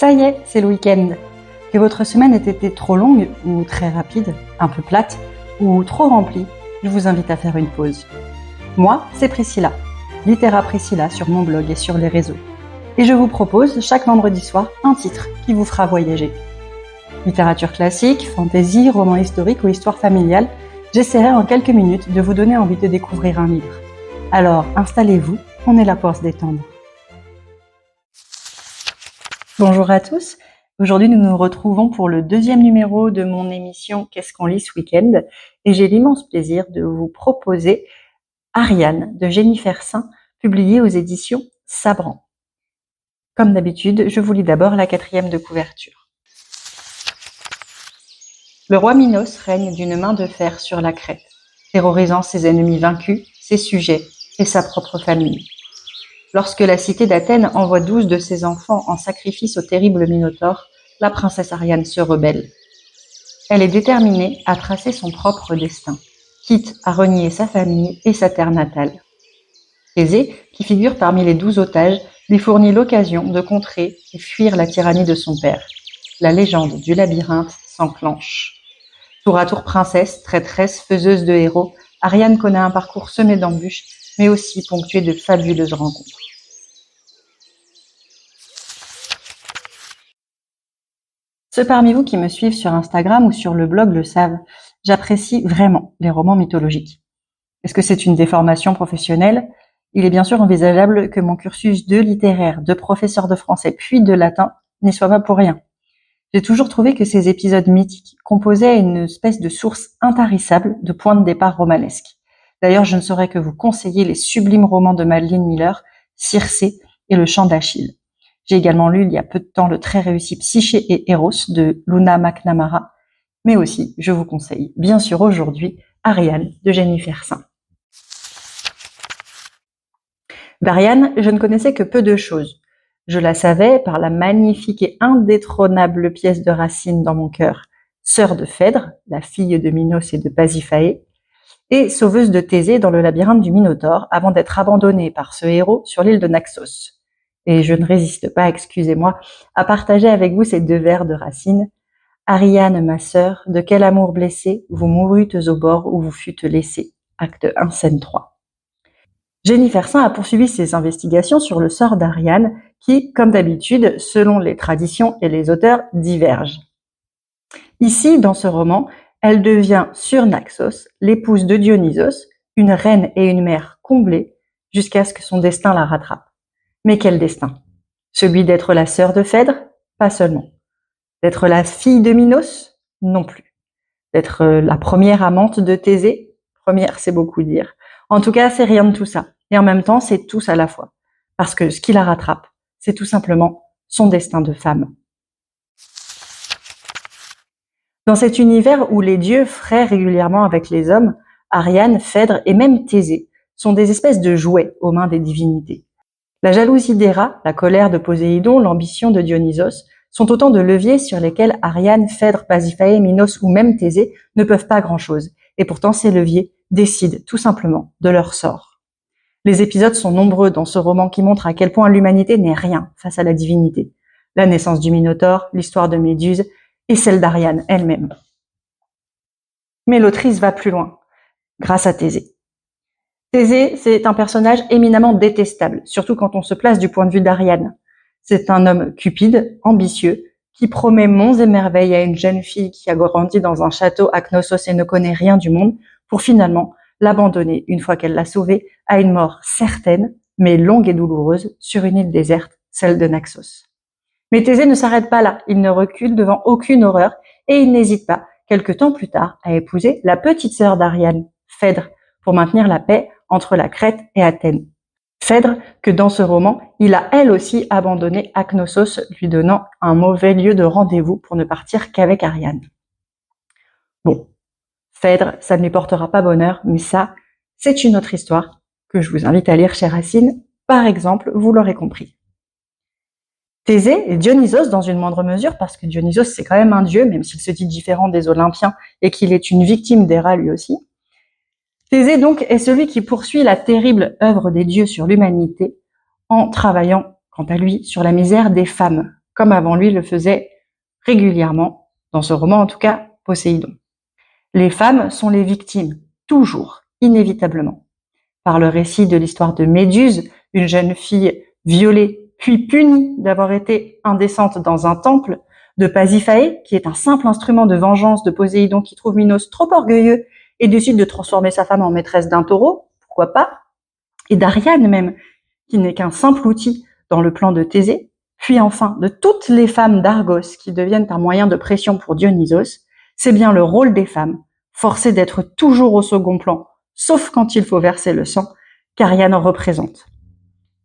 Ça y est, c'est le week-end. Que votre semaine ait été trop longue ou très rapide, un peu plate ou trop remplie, je vous invite à faire une pause. Moi, c'est Priscilla, Littéra Priscilla sur mon blog et sur les réseaux. Et je vous propose chaque vendredi soir un titre qui vous fera voyager. Littérature classique, fantasy, roman historique ou histoire familiale, j'essaierai en quelques minutes de vous donner envie de découvrir un livre. Alors, installez-vous, on est là pour se détendre. Bonjour à tous, aujourd'hui nous nous retrouvons pour le deuxième numéro de mon émission Qu'est-ce qu'on lit ce week-end et j'ai l'immense plaisir de vous proposer Ariane de Jennifer Saint, publiée aux éditions Sabran. Comme d'habitude, je vous lis d'abord la 4e de couverture. Le roi Minos règne d'une main de fer sur la Crète, terrorisant ses ennemis vaincus, ses sujets et sa propre famille. Lorsque la cité d'Athènes envoie 12 de ses enfants en sacrifice au terrible Minotaure, la princesse Ariane se rebelle. Elle est déterminée à tracer son propre destin, quitte à renier sa famille et sa terre natale. Thésée, qui figure parmi les 12 otages, lui fournit l'occasion de contrer et fuir la tyrannie de son père. La légende du labyrinthe s'enclenche. Tour à tour princesse, traîtresse, faiseuse de héros, Ariane connaît un parcours semé d'embûches, mais aussi ponctué de fabuleuses rencontres. Ceux parmi vous qui me suivent sur Instagram ou sur le blog le savent, j'apprécie vraiment les romans mythologiques. Est-ce que c'est une déformation professionnelle ? Il est bien sûr envisageable que mon cursus de littéraire, de professeur de français puis de latin n'y soit pas pour rien. J'ai toujours trouvé que ces épisodes mythiques composaient une espèce de source intarissable de points de départ romanesques. D'ailleurs, je ne saurais que vous conseiller les sublimes romans de Madeline Miller, Circé et Le Chant d'Achille. J'ai également lu il y a peu de temps le très réussi Psyché et Eros de Luna McNamara, mais aussi, je vous conseille, bien sûr aujourd'hui, Ariane de Jennifer Saint. D'Ariane, je ne connaissais que peu de choses. Je la savais par la magnifique et indétrônable pièce de Racine dans mon cœur, sœur de Phèdre, la fille de Minos et de Pasiphaë, et sauveuse de Thésée dans le labyrinthe du Minotaure avant d'être abandonnée par ce héros sur l'île de Naxos. Et je ne résiste pas, excusez-moi, à partager avec vous ces 2 vers de Racine. Ariane, ma sœur, de quel amour blessé, vous mourûtes au bord où vous fûtes laissée. Acte 1, scène 3. Jennifer Saint a poursuivi ses investigations sur le sort d'Ariane, qui, comme d'habitude, selon les traditions et les auteurs, divergent. Ici, dans ce roman, elle devient sur Naxos l'épouse de Dionysos, une reine et une mère comblées, jusqu'à ce que son destin la rattrape. Mais quel destin ? Celui d'être la sœur de Phèdre ? Pas seulement. D'être la fille de Minos ? Non plus. D'être la première amante de Thésée ? Première, c'est beaucoup dire. En tout cas, c'est rien de tout ça. Et en même temps, c'est tous à la fois. Parce que ce qui la rattrape, c'est tout simplement son destin de femme. Dans cet univers où les dieux fraient régulièrement avec les hommes, Ariane, Phèdre et même Thésée sont des espèces de jouets aux mains des divinités. La jalousie d'Héra, la colère de Poséidon, l'ambition de Dionysos sont autant de leviers sur lesquels Ariane, Phèdre, Pasiphaë, Minos ou même Thésée ne peuvent pas grand-chose. Et pourtant, ces leviers décident tout simplement de leur sort. Les épisodes sont nombreux dans ce roman qui montre à quel point l'humanité n'est rien face à la divinité. La naissance du Minotaure, l'histoire de Méduse et celle d'Ariane elle-même. Mais l'autrice va plus loin, grâce à Thésée. Thésée, c'est un personnage éminemment détestable, surtout quand on se place du point de vue d'Ariane. C'est un homme cupide, ambitieux, qui promet monts et merveilles à une jeune fille qui a grandi dans un château à Knossos et ne connaît rien du monde, pour finalement l'abandonner une fois qu'elle l'a sauvée à une mort certaine, mais longue et douloureuse, sur une île déserte, celle de Naxos. Mais Thésée ne s'arrête pas là, il ne recule devant aucune horreur et il n'hésite pas, quelque temps plus tard, à épouser la petite sœur d'Ariane, Phèdre, pour maintenir la paix entre la Crète et Athènes. Phèdre, que dans ce roman, il a elle aussi abandonné à Knossos, lui donnant un mauvais lieu de rendez-vous pour ne partir qu'avec Ariane. Bon, Phèdre, ça ne lui portera pas bonheur, mais ça, c'est une autre histoire que je vous invite à lire chez Racine, par exemple, vous l'aurez compris. Thésée et Dionysos dans une moindre mesure, parce que Dionysos c'est quand même un dieu, même s'il se dit différent des Olympiens et qu'il est une victime d'Héra lui aussi. Thésée donc est celui qui poursuit la terrible œuvre des dieux sur l'humanité en travaillant, quant à lui, sur la misère des femmes, comme avant lui le faisait régulièrement, dans ce roman en tout cas, Poséidon. Les femmes sont les victimes, toujours, inévitablement. Par le récit de l'histoire de Méduse, une jeune fille violée puis punie d'avoir été indécente dans un temple, de Pasiphae, qui est un simple instrument de vengeance de Poséidon qui trouve Minos trop orgueilleux et décide de transformer sa femme en maîtresse d'un taureau, pourquoi pas, et d'Ariane même, qui n'est qu'un simple outil dans le plan de Thésée, puis enfin de toutes les femmes d'Argos qui deviennent un moyen de pression pour Dionysos. C'est bien le rôle des femmes, forcées d'être toujours au second plan, sauf quand il faut verser le sang, qu'Ariane représente.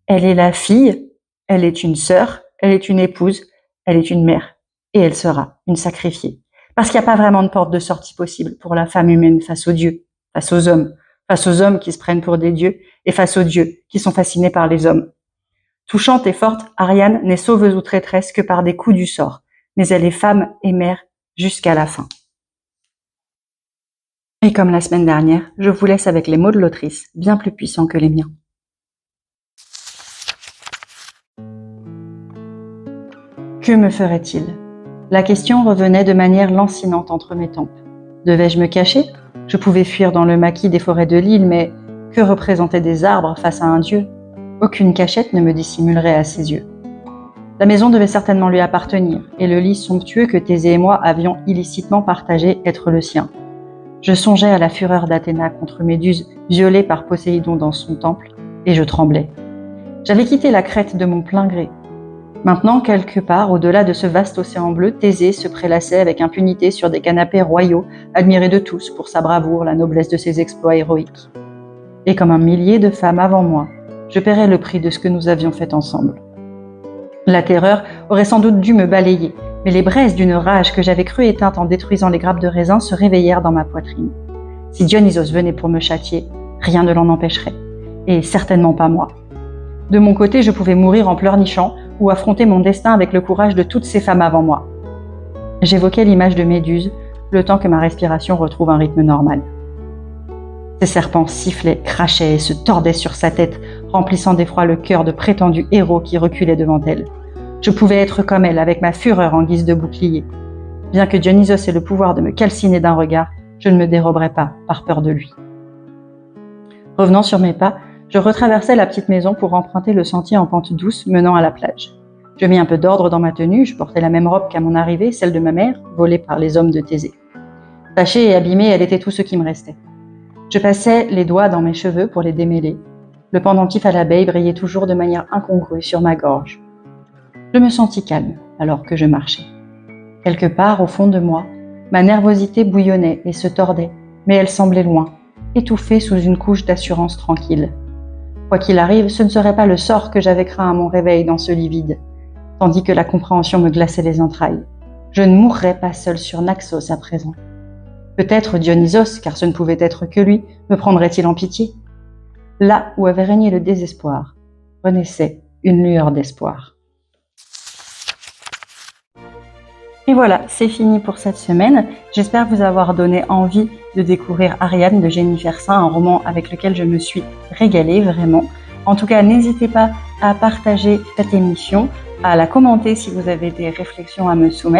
Elle est la fille, elle est une sœur, elle est une épouse, elle est une mère, et elle sera une sacrifiée. Parce qu'il n'y a pas vraiment de porte de sortie possible pour la femme humaine face aux dieux, face aux hommes qui se prennent pour des dieux, et face aux dieux qui sont fascinés par les hommes. Touchante et forte, Ariane n'est sauveuse ou traîtresse que par des coups du sort, mais elle est femme et mère jusqu'à la fin. Et comme la semaine dernière, je vous laisse avec les mots de l'autrice, bien plus puissants que les miens. Que me ferait-il ? La question revenait de manière lancinante entre mes tempes. Devais-je me cacher ? Je pouvais fuir dans le maquis des forêts de l'île, mais que représentaient des arbres face à un dieu ? Aucune cachette ne me dissimulerait à ses yeux. La maison devait certainement lui appartenir, et le lit somptueux que Thésée et moi avions illicitement partagé être le sien. Je songeais à la fureur d'Athéna contre Méduse, violée par Poséidon dans son temple, et je tremblais. J'avais quitté la Crète de mon plein gré. Maintenant, quelque part, au-delà de ce vaste océan bleu, Thésée se prélassait avec impunité sur des canapés royaux, admirés de tous pour sa bravoure, la noblesse de ses exploits héroïques. Et comme un millier de femmes avant moi, je paierais le prix de ce que nous avions fait ensemble. La terreur aurait sans doute dû me balayer, mais les braises d'une rage que j'avais cru éteinte en détruisant les grappes de raisin se réveillèrent dans ma poitrine. Si Dionysos venait pour me châtier, rien ne l'en empêcherait, et certainement pas moi. De mon côté, je pouvais mourir en pleurnichant ou affronter mon destin avec le courage de toutes ces femmes avant moi. J'évoquais l'image de Méduse, le temps que ma respiration retrouve un rythme normal. Ces serpents sifflaient, crachaient et se tordaient sur sa tête, remplissant d'effroi le cœur de prétendus héros qui reculaient devant elle. Je pouvais être comme elle, avec ma fureur en guise de bouclier. Bien que Dionysos ait le pouvoir de me calciner d'un regard, je ne me déroberais pas par peur de lui. Revenant sur mes pas, je retraversais la petite maison pour emprunter le sentier en pente douce menant à la plage. Je mis un peu d'ordre dans ma tenue, je portais la même robe qu'à mon arrivée, celle de ma mère, volée par les hommes de Thésée. Tachée et abîmée, elle était tout ce qui me restait. Je passais les doigts dans mes cheveux pour les démêler. Le pendentif à l'abeille brillait toujours de manière incongrue sur ma gorge. Je me sentis calme alors que je marchais. Quelque part, au fond de moi, ma nervosité bouillonnait et se tordait, mais elle semblait loin, étouffée sous une couche d'assurance tranquille. Quoi qu'il arrive, ce ne serait pas le sort que j'avais craint à mon réveil dans ce lit vide, tandis que la compréhension me glaçait les entrailles. Je ne mourrais pas seule sur Naxos à présent. Peut-être Dionysos, car ce ne pouvait être que lui, me prendrait-il en pitié ? Là où avait régné le désespoir, renaissait une lueur d'espoir. Et voilà, c'est fini pour cette semaine. J'espère vous avoir donné envie de découvrir Ariane de Jennifer Saint, un roman avec lequel je me suis régalée vraiment. En tout cas, n'hésitez pas à partager cette émission, à la commenter si vous avez des réflexions à me soumettre.